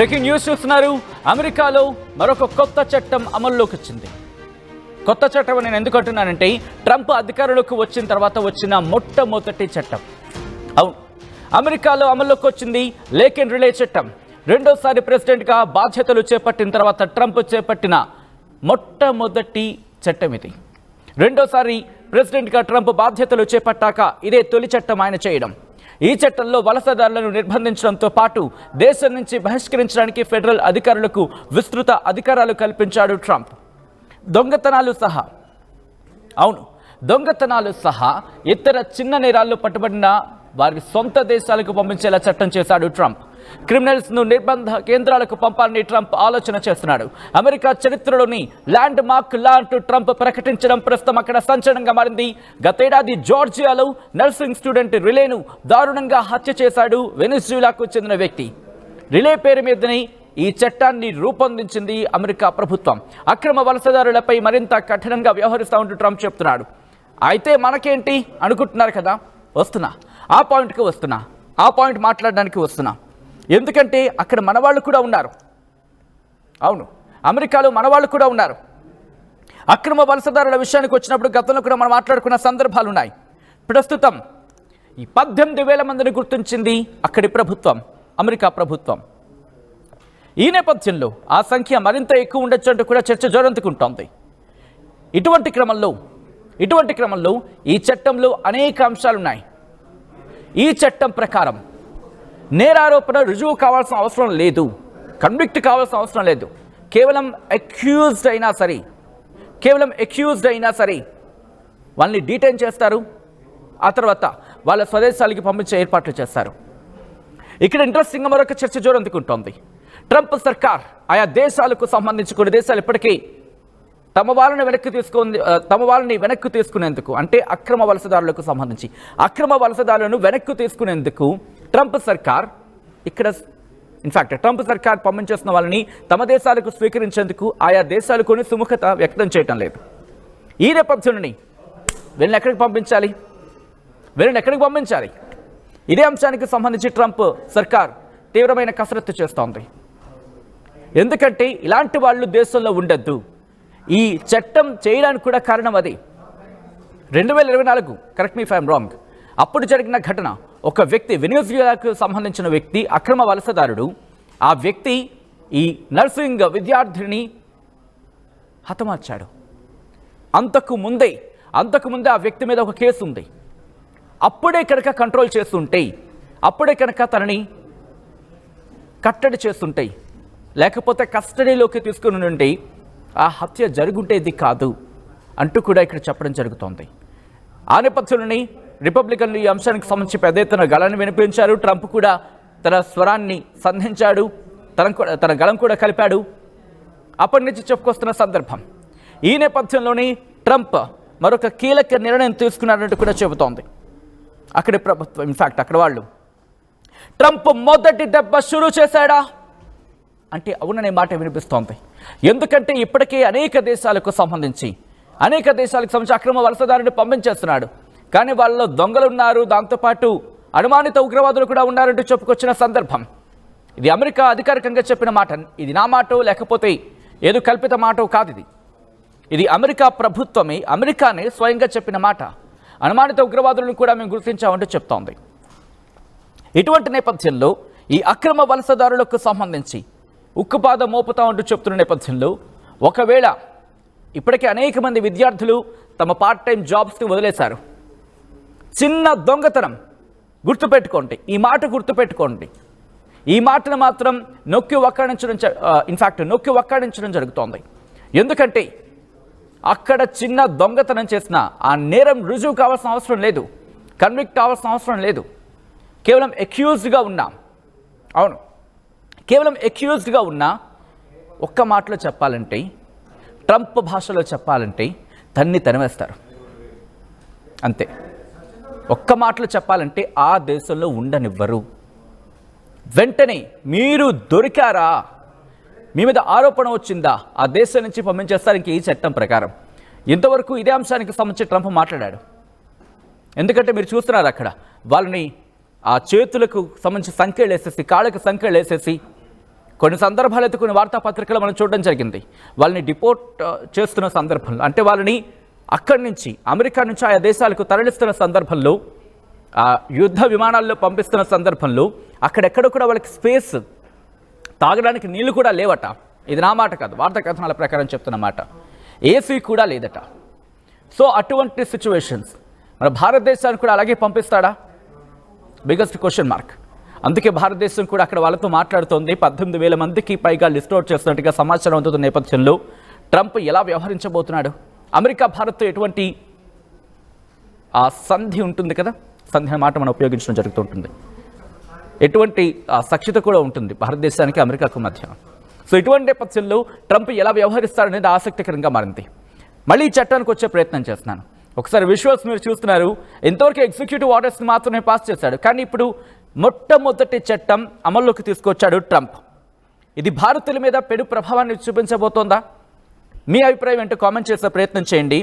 Breaking news చూస్తున్నారు. అమెరికాలో మరొక కొత్త చట్టం అమల్లోకి వచ్చింది. కొత్త చట్టం నేను ఎందుకు అంటున్నానంటే ట్రంప్ అధికారంలోకి వచ్చిన తర్వాత వచ్చిన మొట్టమొదటి చట్టం. అవును, అమెరికాలో అమల్లోకి వచ్చింది లేక్ అండ్ రిలే చట్టం. రెండోసారి ప్రెసిడెంట్గా బాధ్యతలు చేపట్టిన తర్వాత ట్రంప్ చేపట్టిన మొట్టమొదటి చట్టం ఇది. రెండోసారి ప్రెసిడెంట్గా ట్రంప్ బాధ్యతలు చేపట్టాక ఇదే తొలి చట్టం ఆయన చేయడం. ఈ చట్టంలో వలసదారులను నిర్బంధించడంతో పాటు దేశం నుంచి బహిష్కరించడానికి ఫెడరల్ అధికారులకు విస్తృత అధికారాలు కల్పించాడు ట్రంప్. దొంగతనాలు సహా ఇతర చిన్న నేరాల్లో పట్టుబడిన వారి సొంత దేశాలకు పంపించేలా చట్టం చేశాడు ట్రంప్. క్రిమినల్స్ను నిర్బంధ కేంద్రాలకు పంపాలని ట్రంప్ ఆలోచన చేస్తున్నాడు. అమెరికా చరిత్రలోని ల్యాండ్ మార్క్ లా అంటూ ట్రంప్ ప్రకటించడం ప్రస్తుతం అక్కడ సంచలనంగా మారింది. గతేడాది జార్జియాలో నర్సింగ్ స్టూడెంట్ రిలేను దారుణంగా హత్య చేశాడు వెనిజులాకు చెందిన వ్యక్తి. రిలే పేరు మీదని ఈ చట్టాన్ని రూపొందించింది అమెరికా ప్రభుత్వం. అక్రమ వలసదారులపై మరింత కఠినంగా వ్యవహరిస్తామంటూ ట్రంప్ చెప్తున్నాడు. అయితే మనకేంటి అనుకుంటున్నారు కదా, ఆ పాయింట్ మాట్లాడడానికి వస్తున్నా. ఎందుకంటే అక్కడ మనవాళ్ళు కూడా ఉన్నారు. అవును, అమెరికాలో మనవాళ్ళు కూడా ఉన్నారు. అక్రమ వలసదారుల విషయానికి వచ్చినప్పుడు గతంలో కూడా మనం మాట్లాడుకున్న సందర్భాలు ఉన్నాయి. ప్రస్తుతం ఈ 18,000 మందిని గుర్తించింది అక్కడి ప్రభుత్వం, అమెరికా ప్రభుత్వం. ఈ నేపథ్యంలో ఆ సంఖ్య మరింత ఎక్కువ ఉండొచ్చు అంటూ కూడా చర్చ జోరందుకుంటోంది. ఇటువంటి క్రమంలో ఈ చట్టంలో అనేక అంశాలున్నాయి. ఈ చట్టం ప్రకారం నేరారోపణ రుజువు కావాల్సిన అవసరం లేదు, కన్విక్ట్ కావాల్సిన అవసరం లేదు. కేవలం అక్యూజ్డ్ అయినా సరే వాళ్ళని డీటైన్ చేస్తారు. ఆ తర్వాత వాళ్ళ స్వదేశాలకి పంపించే ఏర్పాట్లు చేస్తారు. ఇక్కడ ఇంట్రెస్టింగ్గా మరొక చర్చ జోరందుకుంటోంది. ట్రంప్ సర్కార్ ఆయా దేశాలకు సంబంధించి కొన్ని దేశాలు ఇప్పటికీ తమ వాళ్ళని వెనక్కి తీసుకునేందుకు, అంటే అక్రమ వలసదారులకు సంబంధించి అక్రమ వలసదారులను వెనక్కి తీసుకునేందుకు ట్రంప్ సర్కార్ ట్రంప్ సర్కార్ పంపించేస్తున్న వాళ్ళని తమ దేశాలకు స్వీకరించేందుకు ఆయా దేశాలు కొన్ని సుముఖత వ్యక్తం చేయటం లేదు. ఈ నేపథ్యంలోని వీళ్ళని ఎక్కడికి పంపించాలి? ఇదే అంశానికి సంబంధించి ట్రంప్ సర్కార్ తీవ్రమైన కసరత్తు చేస్తోంది. ఎందుకంటే ఇలాంటి వాళ్ళు దేశంలో ఉండొద్దు. ఈ చట్టం చేయడానికి కూడా కారణం అది. 2024 correct me if I'm wrong, అప్పుడు జరిగిన ఘటన. ఒక వ్యక్తి, వెనిజులాకు సంబంధించిన వ్యక్తి, అక్రమ వలసదారుడు. ఆ వ్యక్తి ఈ నర్సింగ్ విద్యార్థిని హతమార్చాడు. అంతకు ముందే ఆ వ్యక్తి మీద ఒక కేసు ఉంది. అప్పుడే కనుక కంట్రోల్ చేస్తుంటే, అప్పుడే కనుక తనని కట్టడి చేస్తుంటే, లేకపోతే కస్టడీలోకి తీసుకుని ఉంటే ఆ హత్య జరుగుంటేది కాదు అంటూ కూడా ఇక్కడ చెప్పడం జరుగుతోంది. ఆ నేపథ్యంలోని రిపబ్లికన్లు ఈ అంశానికి సంబంధించి పెద్ద ఎత్తున గళాన్ని వినిపించారు. ట్రంప్ కూడా తన స్వరాన్ని సంధించాడు, తన గళం కూడా కలిపాడు. అప్పటి నుంచి చెప్పుకొస్తున్న సందర్భం. ఈ నేపథ్యంలోని ట్రంప్ మరొక కీలక నిర్ణయం తీసుకున్నారంటూ కూడా చెబుతోంది అక్కడి ప్రభుత్వం. అక్కడ వాళ్ళు ట్రంప్ మొదటి దెబ్బ షురూ చేశాడా అంటే అవుననే మాట వినిపిస్తోంది. ఎందుకంటే ఇప్పటికే అనేక దేశాలకు సంబంధించి అక్రమ వలసదారుని పంపించేస్తున్నాడు. కానీ వాళ్ళలో దొంగలు ఉన్నారు, దాంతోపాటు అనుమానిత ఉగ్రవాదులు కూడా ఉన్నారంటూ చెప్పుకొచ్చిన సందర్భం. ఇది అమెరికా అధికారికంగా చెప్పిన మాట. ఇది నా మాటో లేకపోతే ఏదో కల్పిత మాటో కాదు. ఇది అమెరికా ప్రభుత్వమే, అమెరికానే స్వయంగా చెప్పిన మాట. అనుమానిత ఉగ్రవాదులను కూడా మేము గుర్తించామంటూ చెప్తోంది. ఇటువంటి నేపథ్యంలో ఈ అక్రమ వలసదారులకు సంబంధించి ఉక్కుపాదం మోపుతామంటూ చెప్తున్న నేపథ్యంలో ఒకవేళ ఇప్పటికే అనేక మంది విద్యార్థులు తమ పార్ట్ టైం జాబ్స్ని వదిలేశారు. చిన్న దొంగతనం, గుర్తుపెట్టుకోండి, ఈ మాటను మాత్రం నొక్కి వక్కాడించడం జరుగుతోంది. ఎందుకంటే అక్కడ చిన్న దొంగతనం చేసిన ఆ నేరం రుజువు కావాల్సిన అవసరం లేదు, కన్విక్ట్ కావాల్సిన అవసరం లేదు. కేవలం అక్యూజ్డ్గా ఉన్నా ఒక్క మాటలో చెప్పాలంటే, ట్రంప్ భాషలో చెప్పాలంటే తరిమేస్తారు అంతే. ఒక్క మాటలో చెప్పాలంటే ఆ దేశంలో ఉండనివ్వరు. వెంటనే మీరు దొరికారా, మీ మీద ఆరోపణ వచ్చిందా, ఆ దేశం నుంచి పంపించేస్తారు. ఇంక ఈ చట్టం ప్రకారం ఇంతవరకు ఇదే అంశానికి సంబంధించి ట్రంప్ మాట్లాడాడు. ఎందుకంటే మీరు చూస్తున్నారు అక్కడ వాళ్ళని ఆ చేతులకు సంబంధించి సంఖ్యలు వేసేసి, కాళ్ళకు సంఖ్యలు వేసేసి కొన్ని సందర్భాలు అయితే కొన్ని వార్తాపత్రికలు మనం చూడడం జరిగింది. వాళ్ళని డిపోర్ట్ చేస్తున్న సందర్భంలో, అంటే వాళ్ళని అక్కడి నుంచి అమెరికా నుంచి ఆయా దేశాలకు తరలిస్తున్న సందర్భంలో, యుద్ధ విమానాల్లో పంపిస్తున్న సందర్భంలో అక్కడెక్కడ కూడా వాళ్ళకి స్పేస్, తాగడానికి నీళ్లు కూడా లేవట. ఇది నా మాట కాదు, వార్తా కథనాల ప్రకారం చెప్తున్నమాట. ఏసీ కూడా లేదట. సో అటువంటి సిచ్యువేషన్స్ మన భారతదేశానికి కూడా అలాగే పంపిస్తాడా? Biggest question mark. అందుకే భారతదేశం కూడా అక్కడ వాళ్ళతో మాట్లాడుతోంది. 18,000 మందికి పైగా లిస్ట్ అవుట్ చేస్తున్నట్టుగా సమాచారం అందుతున్న నేపథ్యంలో ట్రంప్ ఎలా వ్యవహరించబోతున్నాడు? అమెరికా భారత్తో ఎటువంటి సంధి ఉంటుంది కదా, సంధి అనే మాట మనం ఉపయోగించడం జరుగుతుంటుంది. ఎటువంటి సఖ్యత కూడా ఉంటుంది భారతదేశానికి అమెరికాకు మధ్య. సో ఇటువంటి నేపథ్యంలో ట్రంప్ ఎలా వ్యవహరిస్తారనేది ఆసక్తికరంగా మారింది. మళ్ళీ ఈ చట్టానికి వచ్చే ప్రయత్నం చేస్తున్నాను. ఒకసారి విజువల్స్ మీరు చూస్తున్నారు. ఇంతవరకు ఎగ్జిక్యూటివ్ ఆర్డర్స్ని మాత్రమే పాస్ చేశాడు, కానీ ఇప్పుడు మొట్టమొదటి చట్టం అమల్లోకి తీసుకొచ్చాడు ట్రంప్. ఇది భారతీయుల మీద పెను ప్రభావాన్ని చూపించబోతోందా? మీ అభిప్రాయం ఏంటో కామెంట్ చేసే ప్రయత్నం చేయండి.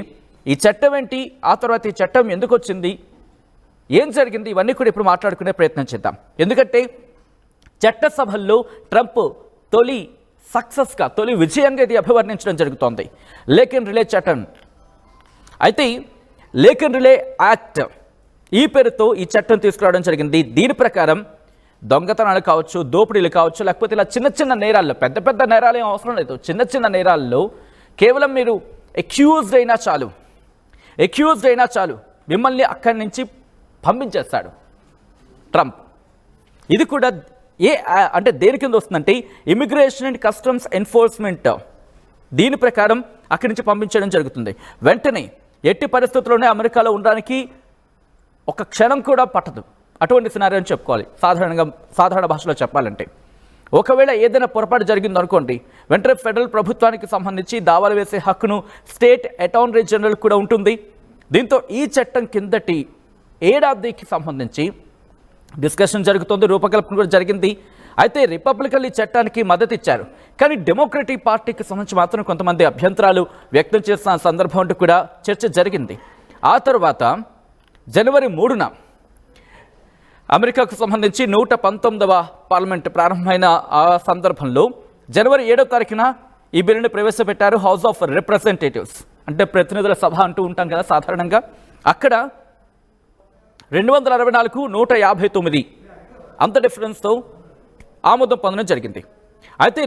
ఈ చట్టం ఏంటి, ఆ తర్వాత ఈ చట్టం ఎందుకు వచ్చింది, ఏం జరిగింది, ఇవన్నీ కూడా ఇప్పుడు మాట్లాడుకునే ప్రయత్నం చేద్దాం. ఎందుకంటే చట్టసభల్లో ట్రంప్ తొలి విజయంగా ఇది అభివర్ణించడం జరుగుతోంది. లేకిన్ రిలే చట్టం. అయితే లేకిన్ రిలే యాక్ట్ ఈ పేరుతో ఈ చట్టం తీసుకురావడం జరిగింది. దీని ప్రకారం దొంగతనాలు కావచ్చు, దోపిడీలు కావచ్చు, లేకపోతే ఇలా చిన్న చిన్న నేరాల్లో, పెద్ద పెద్ద నేరాలు ఏం అవసరం లేదు, చిన్న చిన్న నేరాల్లో కేవలం మీరు అక్యూజ్డ్ అయినా చాలు మిమ్మల్ని అక్కడి నుంచి పంపించేస్తాడు ట్రంప్. ఇది కూడా అంటే దేని కింద వస్తుందంటే ఇమిగ్రేషన్ అండ్ కస్టమ్స్ ఎన్ఫోర్స్మెంట్. దీని ప్రకారం అక్కడి నుంచి పంపించడం జరుగుతుంది. వెంటనే ఎట్టి పరిస్థితుల్లోనే అమెరికాలో ఉండడానికి ఒక క్షణం కూడా పట్టదు. అటువంటి సినారియో అని చెప్పుకోవాలి సాధారణ భాషలో చెప్పాలంటే. ఒకవేళ ఏదైనా పొరపాటు జరిగింది అనుకోండి, వెంటనే ఫెడరల్ ప్రభుత్వానికి సంబంధించి దావాలు వేసే హక్కును స్టేట్ అటార్నీ జనరల్ కూడా ఉంటుంది. దీంతో ఈ చట్టం కిందటి ఏడాదికి సంబంధించి డిస్కషన్ జరుగుతుంది, రూపకల్పన కూడా జరిగింది. అయితే రిపబ్లికన్ ఈ చట్టానికి మద్దతు ఇచ్చారు, కానీ డెమోక్రటిక్ పార్టీకి సంబంధించి మాత్రం కొంతమంది అభ్యంతరాలు వ్యక్తం చేసిన సందర్భం అంటూ కూడా చర్చ జరిగింది. ఆ తర్వాత జనవరి 3న అమెరికాకు సంబంధించి 119వ పార్లమెంట్ ప్రారంభమైన ఆ సందర్భంలో జనవరి 7వ తారీఖున ఈ బిల్లును ప్రవేశపెట్టారు. హౌస్ ఆఫ్ రిప్రజెంటేటివ్స్ అంటే ప్రతినిధుల సభ అంటూ ఉంటాం కదా సాధారణంగా. అక్కడ 264కు 159 అంత డిఫరెన్స్తో ఆమోదం పొందడం జరిగింది. అయితే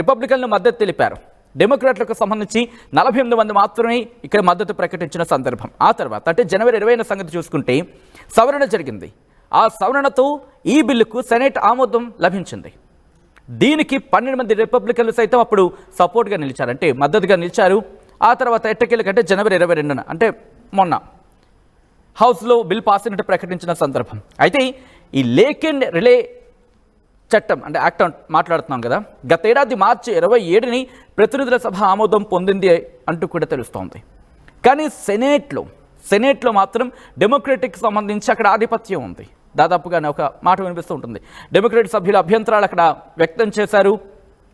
రిపబ్లికన్లు మద్దతు తెలిపారు. డెమోక్రాట్లకు సంబంధించి 48 మంది మాత్రమే ఇక్కడ మద్దతు ప్రకటించిన సందర్భం. ఆ తర్వాత అంటే జనవరి 20న సంగతి చూసుకుంటే సవరణ జరిగింది. ఆ సవరణతో ఈ బిల్లుకు సెనేట్ ఆమోదం లభించింది. దీనికి 12 మంది రిపబ్లికన్లు సైతం అప్పుడు సపోర్ట్గా నిలిచారు, అంటే మద్దతుగా నిలిచారు. ఆ తర్వాత ఎట్టకేలకంటే జనవరి 22న అంటే మొన్న హౌస్లో బిల్ పాస్ అయినట్టు ప్రకటించిన సందర్భం. అయితే ఈ లేకిన్ రిలే చట్టం అంటే యాక్ట్ మాట్లాడుతున్నాం కదా, గతేడాది మార్చి 27ని ప్రతినిధుల సభ ఆమోదం పొందింది అంటూ కూడా తెలుస్తోంది. కానీ సెనేట్లో మాత్రం డెమోక్రటిక్ సంబంధించి అక్కడ ఆధిపత్యం ఉంది. దాదాపుగానే ఒక మాట వినిపిస్తూ ఉంటుంది. డెమోక్రటిక్ సభ్యుల అభ్యంతరాలు అక్కడ వ్యక్తం చేశారు.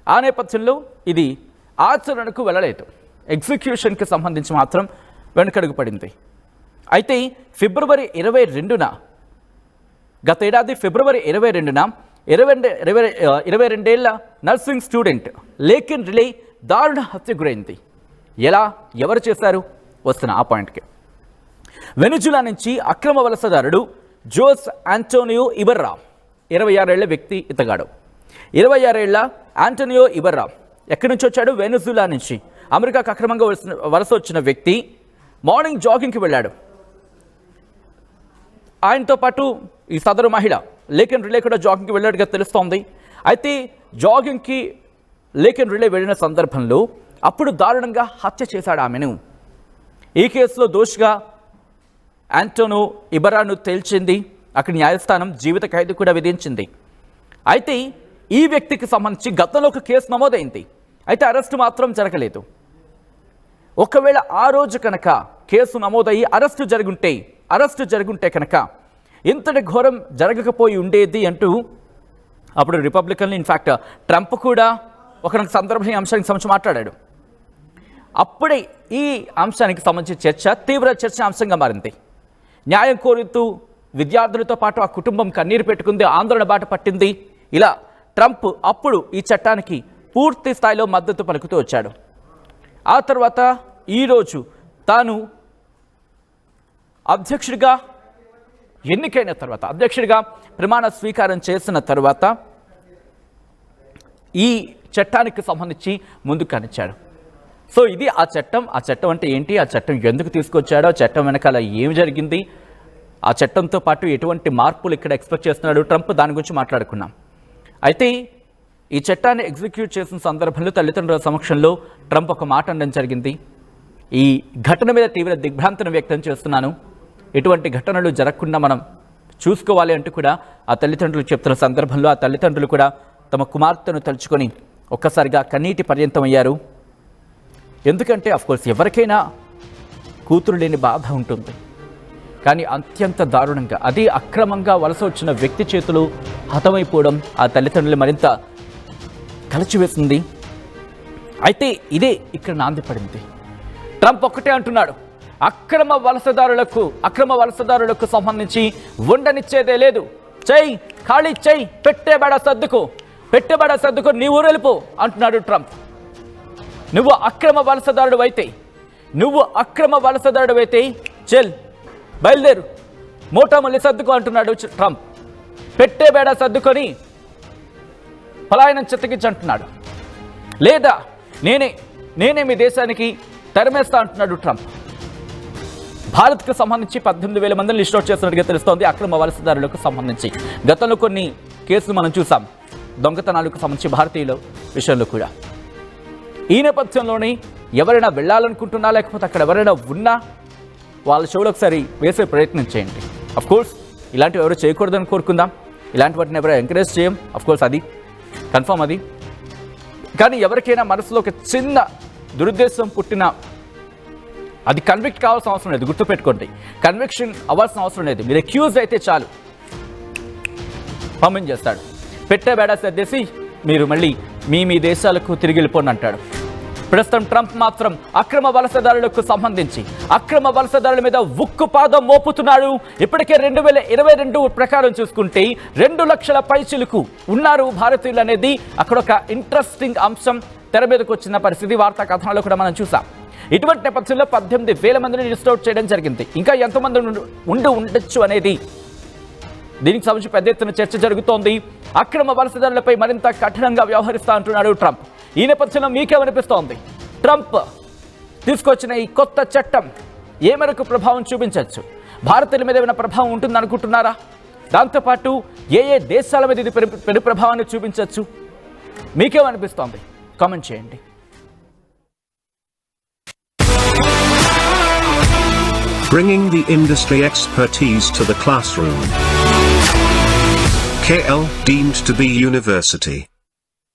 ఆ నేపథ్యంలో ఇది ఆచరణకు వెళ్ళలేదు. ఎగ్జిక్యూషన్కి సంబంధించి మాత్రం వెనుకడుగు పడింది. అయితే ఫిబ్రవరి 22న గతేడాది ఫిబ్రవరి 22న 22 ఏళ్ల నర్సింగ్ స్టూడెంట్ లేకిన్ రిలే దారుణ హత్య గురైంది. ఎవరు చేశారు వస్తున్న ఆ పాయింట్కి. వెనిజులా నుంచి అక్రమ వలసదారుడు జోస్ ఆంటోనియో ఇబర్రా 26 ఏళ్ల వ్యక్తి ఇతగాడు. 26 ఏళ్ల ఆంటోనియో ఇబర్రా ఎక్కడి నుంచి వచ్చాడు? వెనిజులా నుంచి అమెరికాకు అక్రమంగా వలస వచ్చిన వ్యక్తి మార్నింగ్ జాగింగ్కి వెళ్ళాడు. ఆయనతో పాటు ఈ సదరు మహిళ లేకిన్ రిలే కూడా జాగింగ్కి వెళ్ళాడుగా తెలుస్తోంది. అయితే జాగింగ్కి లేకిన్ రిలే వెళ్ళిన సందర్భంలో అప్పుడు దారుణంగా హత్య చేశాడు ఆమెను. ఈ కేసులో దోషిగా ఆంటోనో ఇబరాను తేల్చింది. అక్కడి న్యాయస్థానం జీవిత ఖైదు కూడా విధించింది. అయితే ఈ వ్యక్తికి సంబంధించి గతంలో ఒక కేసు నమోదైంది. అయితే అరెస్టు మాత్రం జరగలేదు. ఒకవేళ ఆ రోజు కనుక కేసు నమోదయ్యి అరెస్టు జరుగుంటే కనుక ఇంతటి ఘోరం జరగకపోయి ఉండేది అంటూ అప్పుడు రిపబ్లికన్లు ఇన్ఫ్యాక్ట్ ట్రంప్ కూడా ఒక సందర్భం ఈ అంశానికి సంబంధించి మాట్లాడాడు. అప్పుడే ఈ అంశానికి సంబంధించి తీవ్ర చర్చ అంశంగా మారింది. న్యాయం కోరుతూ విద్యార్థులతో పాటు ఆ కుటుంబం కన్నీరు పెట్టుకుంది, ఆందోళన బాట పట్టింది. ఇలా ట్రంప్ అప్పుడు ఈ చట్టానికి పూర్తి స్థాయిలో మద్దతు పలుకుతూ వచ్చాడు. ఆ తర్వాత ఈరోజు తాను అధ్యక్షుడిగా ఎన్నికైన తర్వాత, అధ్యక్షుడిగా ప్రమాణ స్వీకారం చేసిన తర్వాత ఈ చట్టానికి సంబంధించి ముందుకు కనిచ్చాడు. సో ఇది ఆ చట్టం అంటే ఏంటి, ఆ చట్టం ఎందుకు తీసుకొచ్చాడో, చట్టం వెనకాల ఏమి జరిగింది, ఆ చట్టంతో పాటు ఎటువంటి మార్పులు ఇక్కడ ఎక్స్పెక్ట్ చేస్తున్నాడు ట్రంప్, దాని గురించి మాట్లాడుకున్నాం. అయితే ఈ చట్టాన్ని ఎగ్జిక్యూట్ చేసిన సందర్భంలో తల్లిదండ్రుల సమక్షంలో ట్రంప్ ఒక మాట అనడం జరిగింది. ఈ ఘటన మీద తీవ్ర దిగ్భ్రాంతిని వ్యక్తం చేస్తున్నాను, ఎటువంటి ఘటనలు జరగకుండా మనం చూసుకోవాలి అంటూ కూడా ఆ తల్లిదండ్రులు చెప్తున్న సందర్భంలో ఆ తల్లిదండ్రులు కూడా తమ కుమార్తెను తలుచుకొని ఒక్కసారిగా కన్నీటి పర్యంతం అయ్యారు. ఎందుకంటే అఫ్కోర్స్ ఎవరికైనా కూతురు లేని బాధ ఉంటుంది, కానీ అత్యంత దారుణంగా అది అక్రమంగా వలస వచ్చిన వ్యక్తి చేతులు హతమైపోవడం ఆ తల్లిదండ్రులు మరింత కలిచివేసింది. అయితే ఇదే ఇక్కడ నాంది పడింది. ట్రంప్ ఒక్కటే అంటున్నాడు, అక్రమ వలసదారులకు సంబంధించి ఉండనిచ్చేదే లేదు, చెయ్యి ఖాళీ చెయ్యి, పెట్టేబడ సర్దుకు నీ ఊరు వెళ్ళిపో అంటున్నాడు ట్రంప్. నువ్వు అక్రమ వలసదారుడు అయితే చెల్ బయలుదేరు, మోటామల్లి సర్దుకు అంటున్నాడు ట్రంప్. పెట్టేబేడ సర్దుకొని పలాయనం చిత్తగించి అంటున్నాడు. లేదా నేనే మీ దేశానికి తరిమేస్తా అంటున్నాడు ట్రంప్. భారత్కు సంబంధించి 18,000 మందిని లిస్ట్ అవుట్ చేస్తున్నట్టుగా తెలుస్తోంది అక్రమ వలసదారులకు సంబంధించి. గతంలో కొన్ని కేసులు మనం చూసాం, దొంగతనాలకు సంబంధించి భారతీయుల విషయంలో కూడా. ఈ నేపథ్యంలోనే ఎవరైనా వెళ్ళాలనుకుంటున్నా, లేకపోతే అక్కడ ఎవరైనా ఉన్నా వాళ్ళ షోలో ఒకసారి వేసే ప్రయత్నం చేయండి. అఫ్కోర్స్ ఇలాంటివి ఎవరు చేయకూడదని కోరుకుందాం, ఇలాంటి వాటిని ఎవరు ఎంకరేజ్ చేయం, అఫ్కోర్స్ అది కన్ఫర్మ్ అది. కానీ ఎవరికైనా మనసులో ఒక చిన్న దురుద్దేశం పుట్టినా అది కన్విక్ట్ కావాల్సిన అవసరం లేదు. గుర్తుపెట్టుకోండి, కన్విక్షన్ అవ్వాల్సిన అవసరం లేదు. మీరు అక్యూజ్ అయితే చాలు, పంపించేస్తాడు. పెట్టే బేడా సర్దేసి మీరు మళ్ళీ మీ దేశాలకు తిరిగి వెళ్ళిపోండి అంటాడు. ప్రస్తుతం ట్రంప్ మాత్రం అక్రమ వలసదారులకు సంబంధించి అక్రమ వలసదారుల మీద ఉక్కు పాదం మోపుతున్నాడు. ఇప్పటికే 2022 ప్రకారం చూసుకుంటే 2 లక్షల పైచిలకు ఉన్నారు భారతీయులు అనేది అక్కడ ఒక ఇంట్రెస్టింగ్ అంశం తెర మీదకు వచ్చిన పరిస్థితి వార్తా కథనాల్లో కూడా మనం చూసాం. ఇటువంటి నేపథ్యంలో 18,000 మందిని లిస్ట్ అవుట్ చేయడం జరిగింది. ఇంకా ఎంతమంది ఉండొచ్చు అనేది దీనికి సంబంధించి పెద్ద ఎత్తున చర్చ జరుగుతోంది. అక్రమ వలసదారులపై మరింత కఠినంగా వ్యవహరిస్తా అంటున్నాడు ట్రంప్. ఈ నేపథ్యంలో మీకేమనిపిస్తోంది? ట్రంప్ తీసుకొచ్చిన ఈ కొత్త చట్టం ఏ మేరకు ప్రభావం చూపించవచ్చు? భారతీయుల మీద ఏమైనా ప్రభావం ఉంటుందనుకుంటున్నారా? దాంతోపాటు ఏ దేశాల మీద ఇది పెను ప్రభావాన్ని చూపించవచ్చు? మీకేమనిపిస్తోంది? కామెంట్ చేయండి. Bringing the industry expertise to the classroom. KL deemed to be university.